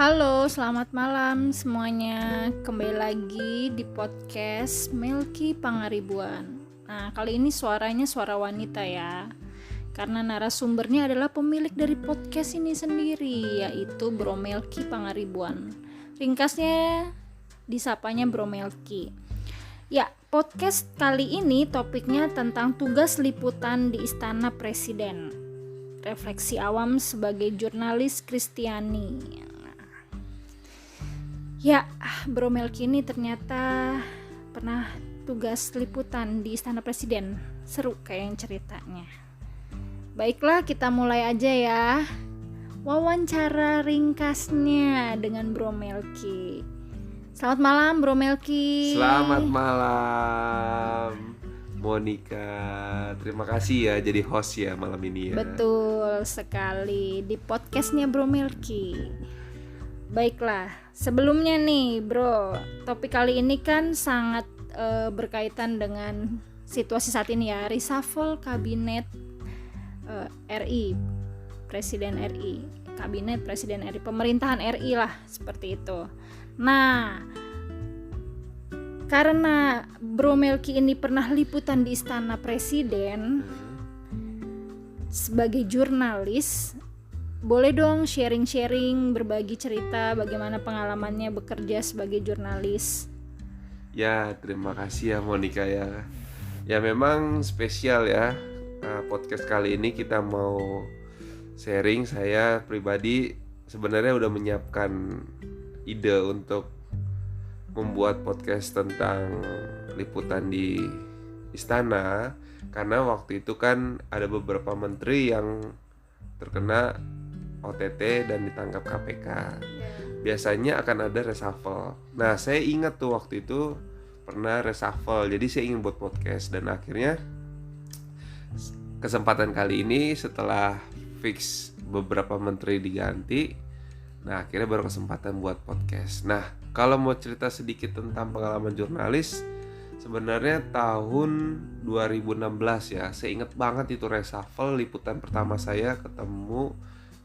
Halo, selamat malam semuanya. Kembali lagi di podcast Melki Pangaribuan. Nah, kali ini suaranya suara wanita ya. Karena narasumbernya adalah pemilik dari podcast ini sendiri, yaitu Bro Melki Pangaribuan. Ringkasnya disapanya Bro Melki. Ya, podcast kali ini topiknya tentang tugas liputan di Istana Presiden. Refleksi awam sebagai jurnalis Kristiani. Ya, Bro Melki ini ternyata pernah tugas liputan di Istana Presiden. Seru kayaknya ceritanya. Baiklah, kita mulai aja ya. Wawancara ringkasnya dengan Bro Melki. Selamat malam Bro Melki. Selamat malam Monica. Terima kasih ya jadi host ya malam ini ya. Betul sekali di podcastnya Bro Melki. Baiklah, sebelumnya nih Bro, topik kali ini kan sangat berkaitan dengan situasi saat ini ya, reshuffle kabinet RI, Presiden RI, kabinet Presiden RI, pemerintahan RI lah seperti itu. Nah, karena Bro Melki ini pernah liputan di Istana Presiden sebagai jurnalis, boleh dong sharing-sharing, berbagi cerita bagaimana pengalamannya bekerja sebagai jurnalis. Ya, terima kasih ya Monica ya. Ya memang spesial ya. Podcast kali ini kita mau sharing. Saya pribadi sebenarnya udah menyiapkan ide untuk membuat podcast tentang liputan di istana, karena waktu itu kan ada beberapa menteri yang terkena OTT dan ditangkap KPK. Biasanya akan ada reshuffle. Nah, saya ingat tuh waktu itu pernah reshuffle. Jadi saya ingin buat podcast, dan akhirnya kesempatan kali ini setelah fix beberapa menteri diganti, nah akhirnya baru kesempatan buat podcast. Nah, kalau mau cerita sedikit tentang pengalaman jurnalis, sebenarnya tahun 2016 ya, saya ingat banget itu reshuffle, liputan pertama saya ketemu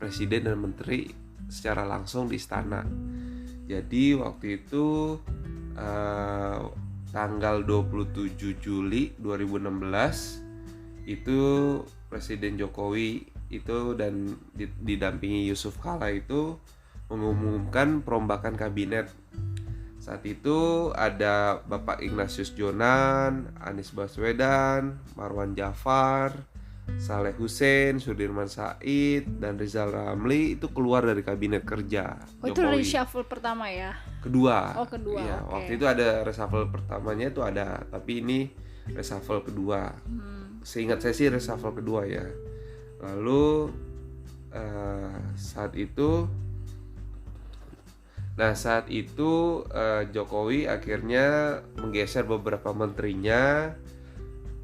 presiden dan menteri secara langsung di istana. Jadi waktu itu tanggal 27 Juli 2016 itu Presiden Jokowi itu dan didampingi Yusuf Kala itu mengumumkan perombakan kabinet. Saat itu ada Bapak Ignatius Jonan, Anies Baswedan, Marwan Jafar, Saleh Hussein, Sudirman Said, dan Rizal Ramli itu keluar dari kabinet kerja Oh, itu Jokowi. reshuffle pertama ya? Kedua. Oh, kedua. Iya, okay. Waktu itu ada reshuffle pertamanya itu ada, tapi ini reshuffle kedua. Seingat saya sih reshuffle kedua ya. Lalu saat itu Jokowi akhirnya menggeser beberapa menterinya.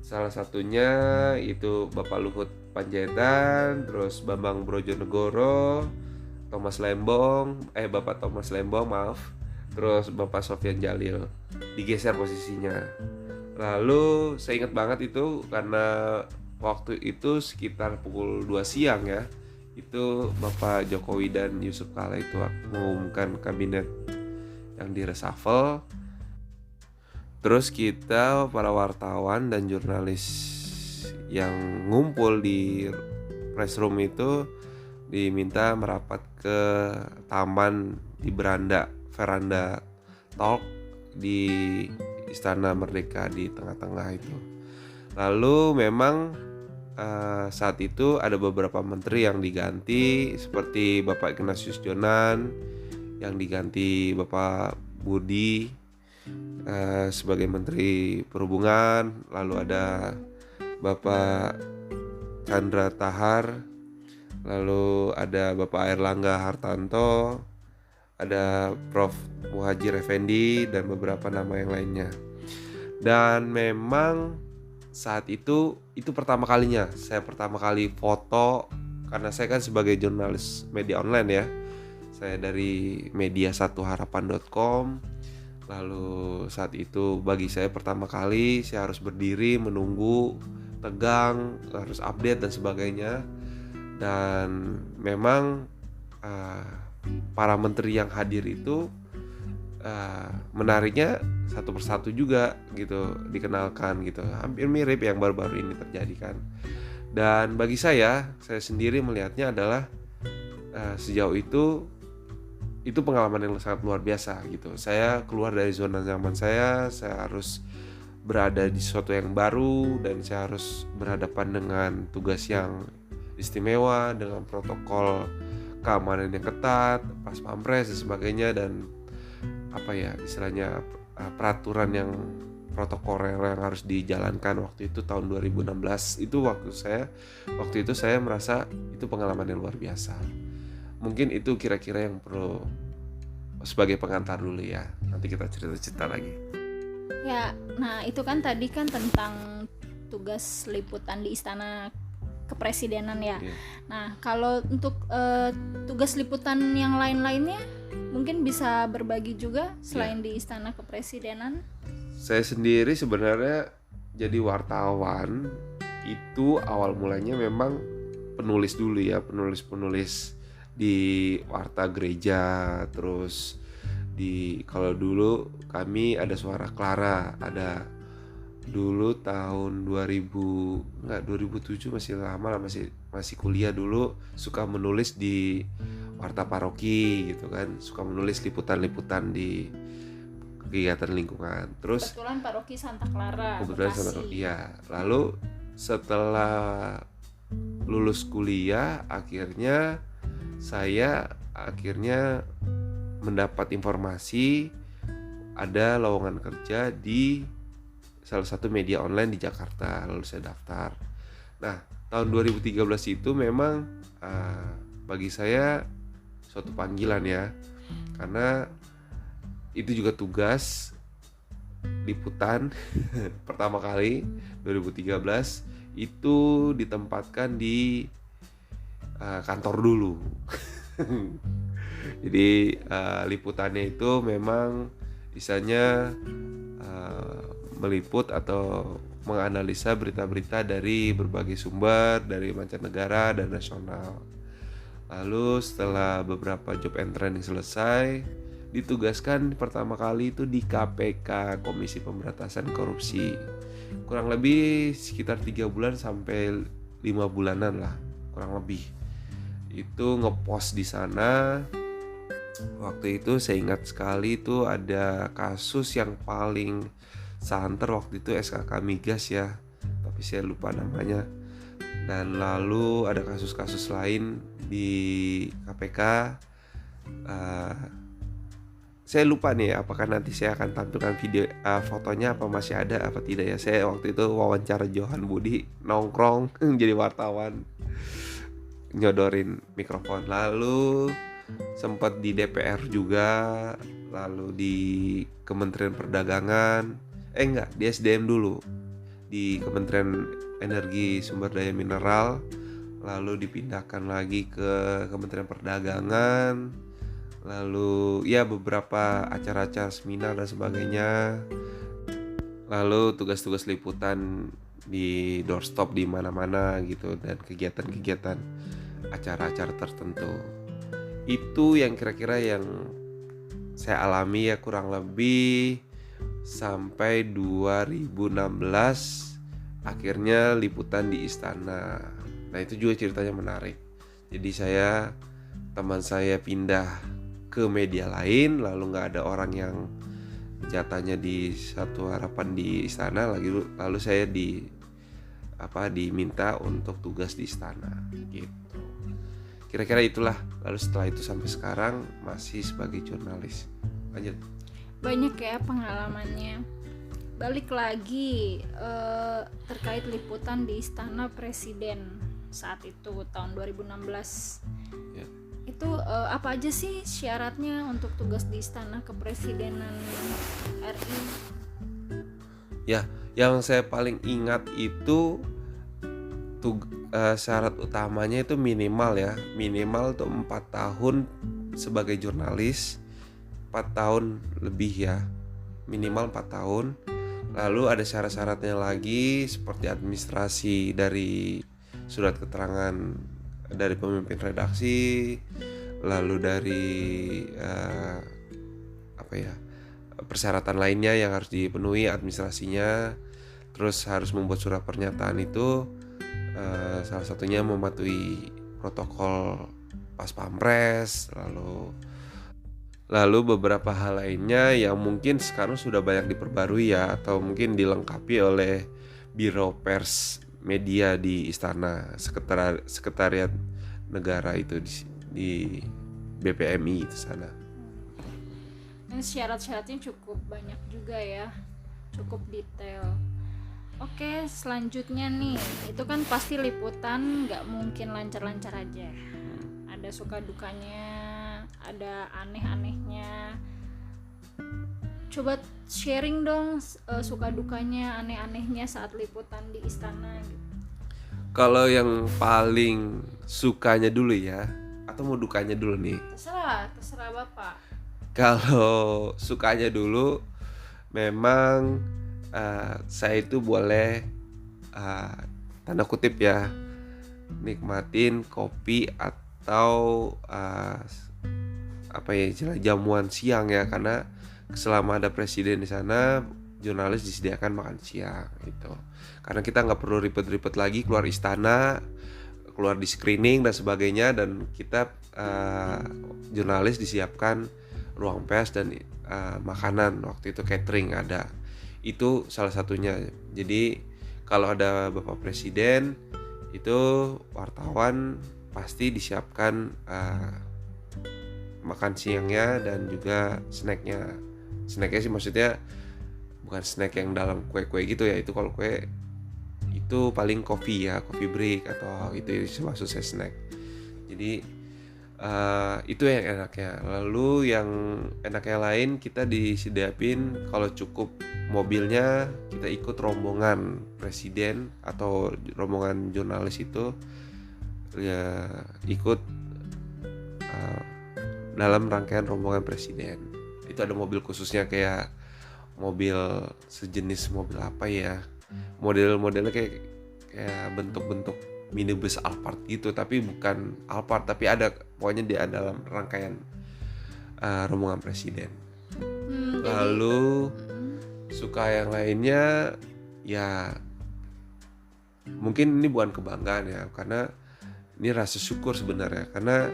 Salah satunya itu Bapak Luhut Panjaitan, terus Bambang Brojonegoro, Bapak Thomas Lembong, terus Bapak Sofyan Jalil digeser posisinya. Lalu saya ingat banget itu karena waktu itu sekitar pukul 2 siang ya, itu Bapak Jokowi dan Yusuf Kala itu mengumumkan kabinet yang direshuffle. Terus kita para wartawan dan jurnalis yang ngumpul di press room itu diminta merapat ke taman di veranda talk di Istana Merdeka di tengah-tengah itu. Lalu memang saat itu ada beberapa menteri yang diganti, seperti Bapak Ignatius Jonan yang diganti Bapak Budi sebagai Menteri Perhubungan. Lalu ada Bapak Chandra Tahar, lalu ada Bapak Airlangga Hartanto, ada Prof. Muhajir Effendi, dan beberapa nama yang lainnya. Dan memang saat itu pertama kalinya saya foto, karena saya kan sebagai jurnalis media online ya. Saya dari media1harapan.com. Lalu saat itu bagi saya pertama kali saya harus berdiri menunggu, tegang, harus update dan sebagainya. Dan memang para menteri yang hadir itu menariknya satu persatu juga gitu, dikenalkan gitu, hampir mirip yang baru-baru ini terjadi kan. Dan bagi saya sendiri melihatnya adalah sejauh itu pengalaman yang sangat luar biasa gitu. Saya keluar dari zona nyaman saya harus berada di sesuatu yang baru, dan saya harus berhadapan dengan tugas yang istimewa, dengan protokol keamanan yang ketat, pas pampres dan sebagainya, dan apa ya istilahnya peraturan yang protokol yang harus dijalankan waktu itu tahun 2016 itu waktu itu saya merasa itu pengalaman yang luar biasa. Mungkin itu kira-kira yang perlu sebagai pengantar dulu ya. Nanti kita cerita-cerita lagi. Ya, nah itu kan tadi kan tentang tugas liputan di Istana Kepresidenan ya. Yeah. Nah, kalau untuk tugas liputan yang lain-lainnya mungkin bisa berbagi juga selain di Istana Kepresidenan. Saya sendiri sebenarnya jadi wartawan itu awal mulanya memang penulis dulu ya, penulis di Warta Gereja, terus kalau dulu kami ada Suara Clara, ada dulu tahun 2007 masih lama lah, masih kuliah dulu, suka menulis di Warta Paroki gitu kan, suka menulis liputan-liputan di kegiatan lingkungan. Terus kebetulan Paroki Santa Clara, kebetulan Bekasi. sama iya. Lalu setelah lulus kuliah saya akhirnya mendapat informasi ada lowongan kerja di salah satu media online di Jakarta, lalu saya daftar. Nah, tahun 2013 itu memang bagi saya suatu panggilan ya, karena itu juga tugas liputan pertama kali 2013 itu ditempatkan di kantor dulu. Jadi liputannya itu memang misalnya meliput atau menganalisa berita-berita dari berbagai sumber, dari mancanegara dan nasional. Lalu setelah beberapa job and training selesai, ditugaskan pertama kali itu di KPK, Komisi Pemberantasan Korupsi. Kurang lebih sekitar 3 bulan sampai 5 bulanan lah, kurang lebih. Itu ngepost di sana. Waktu itu saya ingat sekali itu ada kasus yang paling santer waktu itu SKK Migas ya, tapi saya lupa namanya. Dan lalu ada kasus-kasus lain di KPK. Saya lupa nih apakah nanti saya akan tampilkan video fotonya apa masih ada apa tidak ya. Saya waktu itu wawancara Johan Budi, nongkrong jadi wartawan, nyodorin mikrofon. Lalu sempat di DPR juga, lalu di Kementerian Perdagangan, di SDM dulu, di Kementerian Energi Sumber Daya Mineral, lalu dipindahkan lagi ke Kementerian Perdagangan, lalu ya beberapa acara-acara seminar dan sebagainya, lalu tugas-tugas liputan di doorstop di mana-mana gitu, dan kegiatan-kegiatan acara-acara tertentu. Itu yang kira-kira yang saya alami ya, kurang lebih sampai 2016 akhirnya liputan di istana. Nah itu juga ceritanya menarik. Jadi teman saya pindah ke media lain, lalu gak ada orang yang jatahnya di Satu Harapan di istana, lalu saya diminta untuk tugas di istana gitu. Kira-kira itulah. Lalu setelah itu sampai sekarang masih sebagai jurnalis. Lanjut. Banyak ya pengalamannya. Balik lagi terkait liputan di Istana Presiden saat itu tahun 2016 Ya. Itu apa aja sih syaratnya untuk tugas di Istana Kepresidenan RI? Ya, yang saya paling ingat itu syarat utamanya itu minimal tuh 4 tahun sebagai jurnalis, 4 tahun lebih ya, minimal 4 tahun. Lalu ada syarat-syaratnya lagi seperti administrasi dari surat keterangan dari pemimpin redaksi, lalu dari persyaratan lainnya yang harus dipenuhi administrasinya, terus harus membuat surat pernyataan itu, salah satunya mematuhi protokol pas pampres, lalu beberapa hal lainnya yang mungkin sekarang sudah banyak diperbarui ya, atau mungkin dilengkapi oleh Biro Pers Media di Istana Sekretariat Negara itu di BPMI itu sana. Ini syarat-syaratnya cukup banyak juga ya, cukup detail. Oke, selanjutnya nih, itu kan pasti liputan nggak mungkin lancar-lancar aja. Ada suka dukanya, ada aneh-anehnya. Coba sharing dong suka dukanya, aneh-anehnya saat liputan di istana gitu. Kalau yang paling sukanya dulu ya, atau mau dukanya dulu nih? Terserah Bapak. Kalau sukanya dulu, memang saya itu boleh tanda kutip ya, nikmatin kopi atau istilah jamuan siang ya, karena selama ada presiden di sana, jurnalis disediakan makan siang gitu. Karena kita nggak perlu ribet-ribet lagi keluar istana, keluar di screening dan sebagainya, dan kita jurnalis disiapkan ruang pers dan makanan, waktu itu catering ada. Itu salah satunya. Jadi kalau ada Bapak Presiden, itu wartawan pasti disiapkan makan siangnya dan juga snacknya. Snacknya sih maksudnya bukan snack yang dalam kue-kue gitu ya. Itu kalau kue itu paling coffee break, atau itu maksud saya snack. Jadi itu yang enaknya. Lalu yang enaknya lain, kita disediain kalau cukup mobilnya, kita ikut rombongan presiden atau rombongan jurnalis itu ya, ikut dalam rangkaian rombongan presiden. Itu ada mobil khususnya, kayak mobil sejenis mobil apa ya, model-modelnya kayak bentuk-bentuk minibus Alphard gitu, tapi bukan Alphard, tapi ada pokoknya dia dalam rangkaian rombongan presiden. Lalu suka yang lainnya ya, mungkin ini bukan kebanggaan ya, karena ini rasa syukur sebenarnya, karena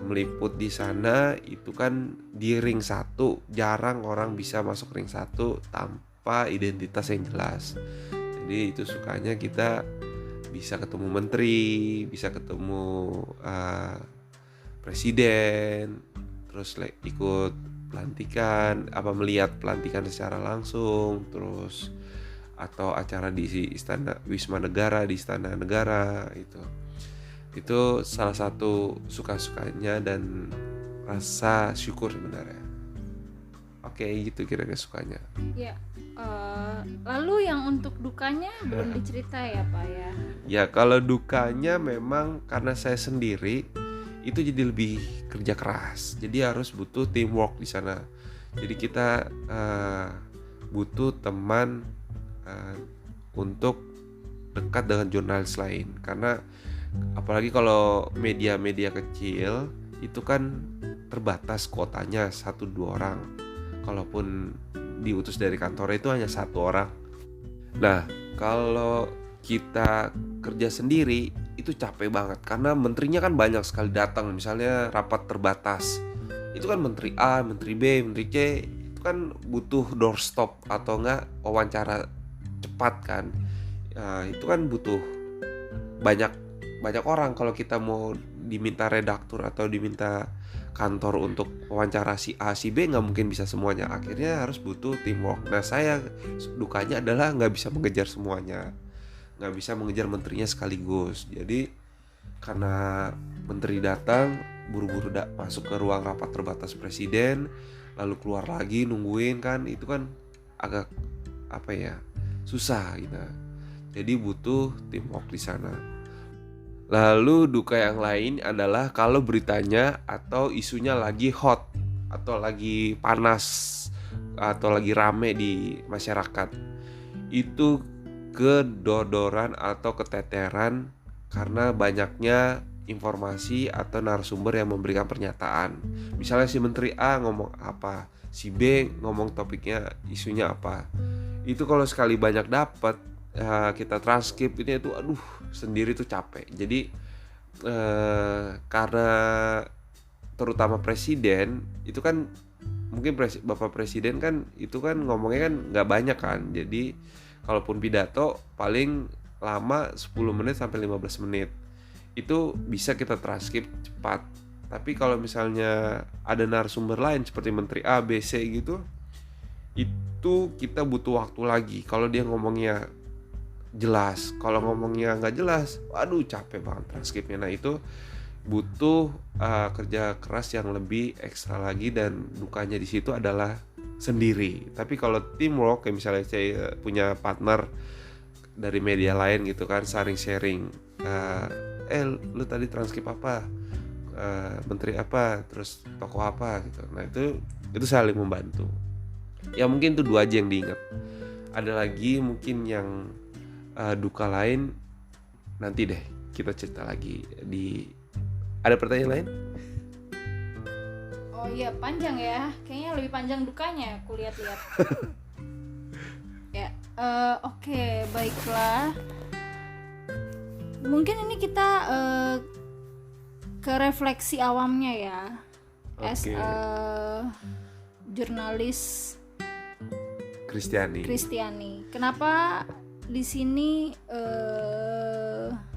meliput di sana itu kan di ring 1, jarang orang bisa masuk ring 1 tanpa identitas yang jelas. Jadi itu sukanya kita bisa ketemu menteri, bisa ketemu presiden, terus ikut pelantikan, melihat pelantikan secara langsung, terus atau acara di istana Wisma Negara, di Istana Negara. Itu salah satu suka-sukanya dan rasa syukur sebenarnya. Oke, gitu kira-kira sukanya. Ya. Lalu yang untuk dukanya belum dicerita ya Pak ya? Ya, kalau dukanya memang karena saya sendiri, itu jadi lebih kerja keras. Jadi harus butuh teamwork di sana. Jadi kita butuh teman untuk dekat dengan jurnalis lain. Karena apalagi kalau media-media kecil itu kan terbatas kuotanya 1-2 orang. Kalaupun diutus dari kantor itu hanya 1 orang. Nah, kalau kita kerja sendiri itu capek banget, karena menterinya kan banyak sekali datang. Misalnya rapat terbatas, itu kan menteri A, menteri B, menteri C, itu kan butuh doorstop atau enggak wawancara cepat kan. Itu kan butuh banyak orang. Kalau kita mau diminta redaktur atau diminta kantor untuk wawancara si A, si B, nggak mungkin bisa semuanya. Akhirnya harus butuh teamwork. Nah, saya dukanya adalah nggak bisa mengejar semuanya, nggak bisa mengejar menterinya sekaligus. Jadi karena menteri datang, buru-buru masuk ke ruang rapat terbatas presiden, lalu keluar lagi nungguin kan, itu kan agak susah gitu. Jadi butuh teamwork di sana. Lalu duka yang lain adalah kalau beritanya atau isunya lagi hot, atau lagi panas, atau lagi rame di masyarakat, itu kedodoran atau keteteran karena banyaknya informasi atau narasumber yang memberikan pernyataan. Misalnya si Menteri A ngomong apa, si B ngomong topiknya, isunya apa. Itu kalau sekali banyak dapat, kita transkrip ini itu sendiri tuh capek. Jadi karena terutama presiden itu kan mungkin Bapak Presiden kan itu kan ngomongnya kan nggak banyak kan. Jadi kalaupun pidato paling lama 10 menit sampai 15 menit. Itu bisa kita transkrip cepat. Tapi kalau misalnya ada narasumber lain seperti Menteri A, B, C gitu, itu kita butuh waktu lagi. Kalau dia ngomongnya jelas, kalau ngomongnya nggak jelas, capek banget transkripnya. Nah itu butuh kerja keras yang lebih ekstra lagi, dan dukanya di situ adalah sendiri. Tapi kalau teamwork, kayak misalnya saya punya partner dari media lain gitu kan, saling sharing, lu tadi transkrip apa, menteri apa, terus tokoh apa gitu. Nah itu saling membantu. Ya mungkin itu 2 aja yang diingat. Ada lagi mungkin yang duka lain, nanti deh kita cerita lagi ada pertanyaan lain? Oh iya, panjang ya. Kayaknya lebih panjang dukanya, aku lihat-lihat. Ya, oke, baiklah. Mungkin ini kita ke refleksi awamnya ya. As jurnalis Kristiani. Kenapa di sini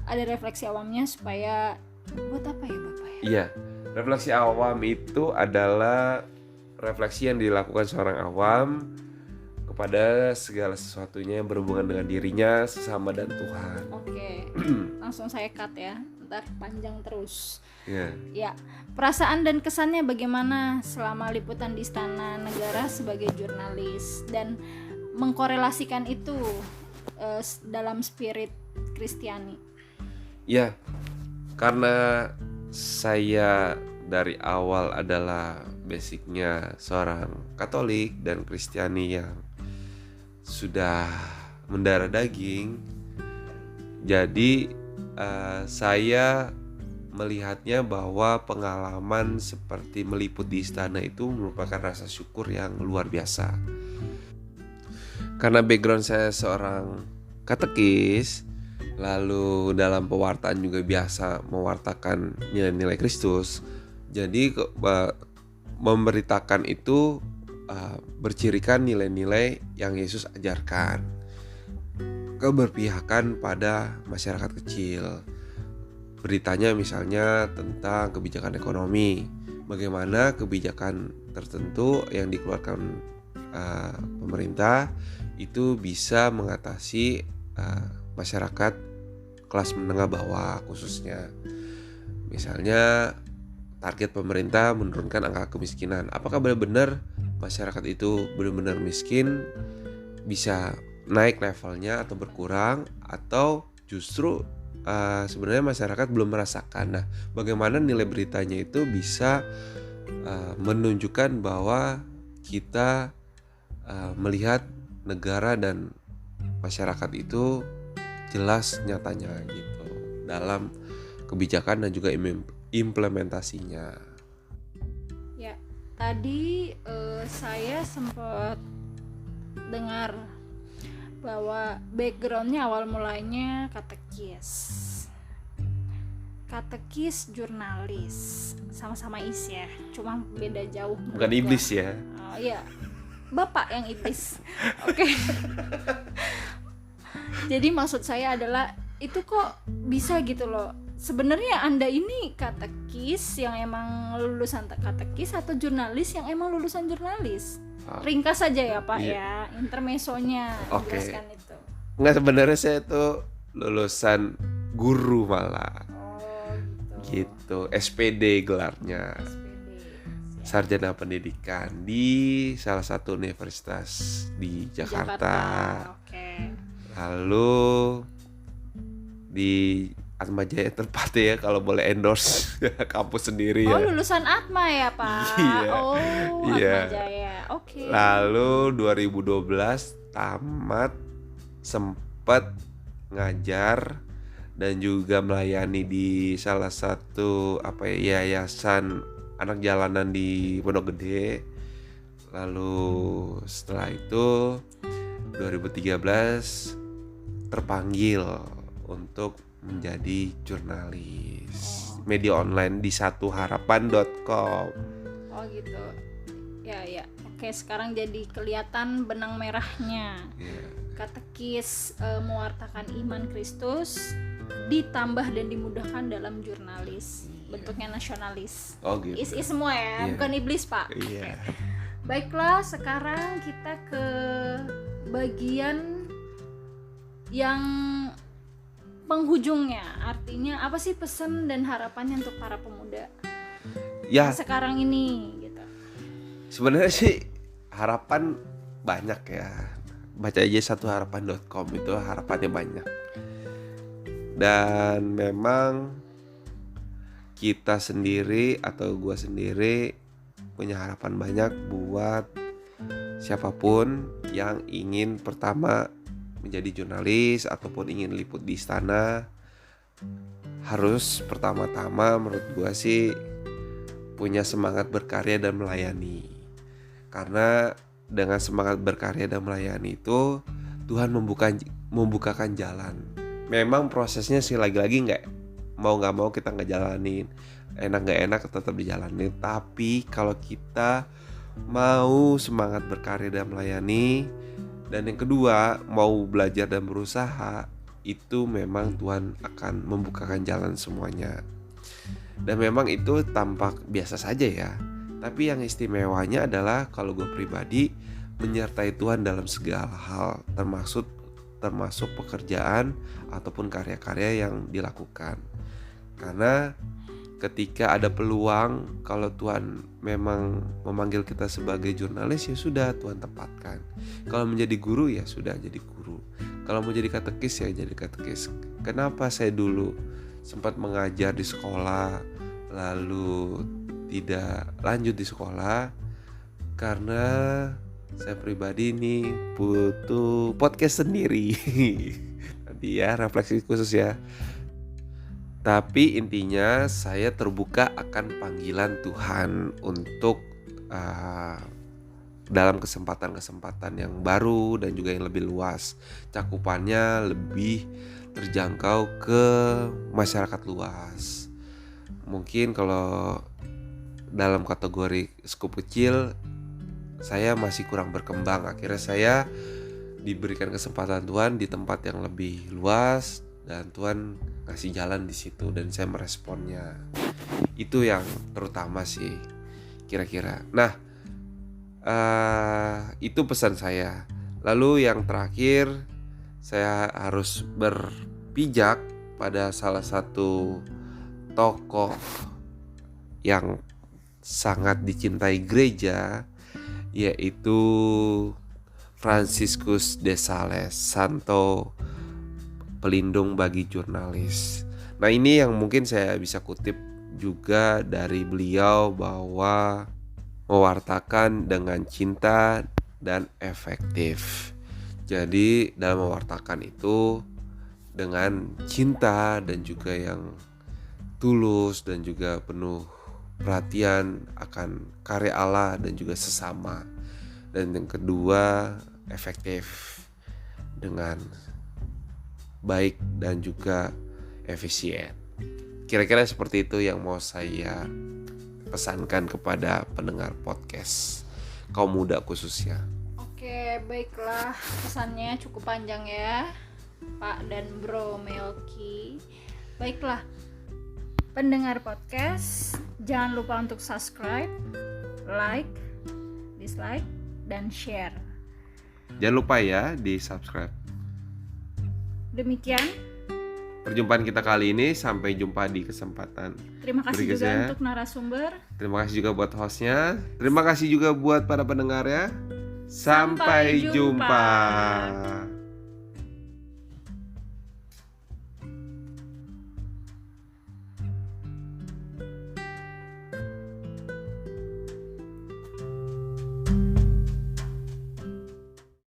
ada refleksi awamnya, supaya buat apa ya Bapak ya? Iya, refleksi awam itu adalah refleksi yang dilakukan seorang awam kepada segala sesuatunya yang berhubungan dengan dirinya, sesama, dan Tuhan. Oke, langsung saya cut ya, ntar panjang terus. Yeah. Ya, perasaan dan kesannya bagaimana selama liputan di Istana Negara sebagai jurnalis, dan mengkorelasikan itu dalam spirit Kristiani. Ya, karena saya dari awal adalah basicnya seorang Katolik dan Kristiani yang sudah mendarah daging, jadi saya melihatnya bahwa pengalaman seperti meliput di istana itu merupakan rasa syukur yang luar biasa. Karena background saya seorang katekis, lalu dalam pewartaan juga biasa mewartakan nilai-nilai Kristus. Jadi memberitakan itu bercirikan nilai-nilai yang Yesus ajarkan. Keberpihakan pada masyarakat kecil. Beritanya misalnya tentang kebijakan ekonomi, bagaimana kebijakan tertentu yang dikeluarkan pemerintah itu bisa mengatasi masyarakat kelas menengah bawah khususnya. Misalnya target pemerintah menurunkan angka kemiskinan. Apakah benar-benar masyarakat itu benar-benar miskin, bisa naik levelnya atau berkurang, atau justru sebenarnya masyarakat belum merasakan. Nah, bagaimana nilai beritanya itu bisa menunjukkan bahwa kita melihat negara dan masyarakat itu jelas nyatanya gitu dalam kebijakan dan juga implementasinya. Ya, tadi saya sempat dengar bahwa backgroundnya awal mulanya katekis jurnalis, sama-sama is ya, cuma beda jauh. Bukan iblis ya? Oh iya, Bapak yang iblis. Oke. Jadi maksud saya adalah itu kok bisa gitu loh. Sebenarnya Anda ini katekis yang emang lulusan katekis atau jurnalis yang emang lulusan jurnalis? Ringkas saja ya Pak. Iya. Ya, intermesonya jelaskan itu. Enggak, sebenarnya saya tuh lulusan guru malah. Oh gitu. SPD gelarnya. Sarjana Pendidikan di salah satu universitas di Jakarta. Oke. Lalu di Atma Jaya tepatnya ya, kalau boleh endorse kampus sendiri ya. Oh, lulusan Atma ya Pak. Iya. Oh, Iya. Atma Jaya. Oke. Lalu 2012 tamat, sempat ngajar dan juga melayani di salah satu yayasan anak jalanan di Pondok Gede. Lalu setelah itu 2013 terpanggil untuk menjadi jurnalis media online di satuharapan.com. Oh gitu. Ya. Oke, sekarang jadi kelihatan benang merahnya. Katekis mewartakan iman Kristus ditambah dan dimudahkan dalam jurnalis. Bentuknya nasionalis. Oh gitu. Is semua ya, bukan iblis, Pak. Iya. Baiklah, sekarang kita ke bagian yang penghujungnya. Artinya apa sih pesan dan harapannya untuk para pemuda sekarang ini gitu. Sebenarnya sih harapan banyak ya. Baca aja satuharapan.com, itu harapannya banyak. Dan memang kita sendiri atau gua sendiri punya harapan banyak buat siapapun yang ingin pertama menjadi jurnalis ataupun ingin liput di istana. Harus pertama-tama menurut gua sih punya semangat berkarya dan melayani. Karena dengan semangat berkarya dan melayani itu Tuhan membukakan jalan. Memang prosesnya sih lagi-lagi nggak mau kita ngejalanin, enak nggak enak tetap dijalanin. Tapi kalau kita mau semangat berkarya dan melayani, dan yang kedua mau belajar dan berusaha, itu memang Tuhan akan membukakan jalan semuanya. Dan memang itu tampak biasa saja ya. Tapi yang istimewanya adalah kalau gue pribadi menyertai Tuhan dalam segala hal, termasuk pekerjaan ataupun karya-karya yang dilakukan. Karena ketika ada peluang, kalau Tuhan memang memanggil kita sebagai jurnalis, ya sudah Tuhan tempatkan. Kalau menjadi guru, ya sudah jadi guru. Kalau mau jadi katekis, ya jadi katekis. Kenapa saya dulu sempat mengajar di sekolah lalu tidak lanjut di sekolah? Karena saya pribadi nih butuh podcast sendiri. Nanti ya refleksi khusus ya. Tapi intinya saya terbuka akan panggilan Tuhan untuk dalam kesempatan-kesempatan yang baru dan juga yang lebih luas. Cakupannya lebih terjangkau ke masyarakat luas. Mungkin kalau dalam kategori skup kecil saya masih kurang berkembang. Akhirnya saya diberikan kesempatan Tuhan di tempat yang lebih luas dan Tuhan ngasih jalan di situ dan saya meresponnya. Itu yang terutama sih kira-kira. Nah, itu pesan saya. Lalu yang terakhir, saya harus berpijak pada salah satu tokoh yang sangat dicintai gereja, yaitu Franciscus de Sales, Santo Pelindung bagi jurnalis. Nah, ini yang mungkin saya bisa kutip juga dari beliau, bahwa mewartakan dengan cinta dan efektif. Jadi dalam mewartakan itu dengan cinta dan juga yang tulus dan juga penuh perhatian akan karya Allah dan juga sesama. Dan yang kedua, efektif dengan baik dan juga efisien. Kira-kira seperti itu yang mau saya pesankan kepada pendengar podcast kaum muda khususnya. Oke, baiklah, pesannya cukup panjang ya Pak dan Bro Melki. Baiklah, pendengar podcast, jangan lupa untuk subscribe, like, dislike, dan share. Jangan lupa ya di subscribe. Demikian perjumpaan kita kali ini, sampai jumpa di kesempatan terima kasih berikutnya. juga untuk narasumber. Terima kasih juga buat hostnya. Terima kasih juga buat para pendengarnya. Sampai jumpa.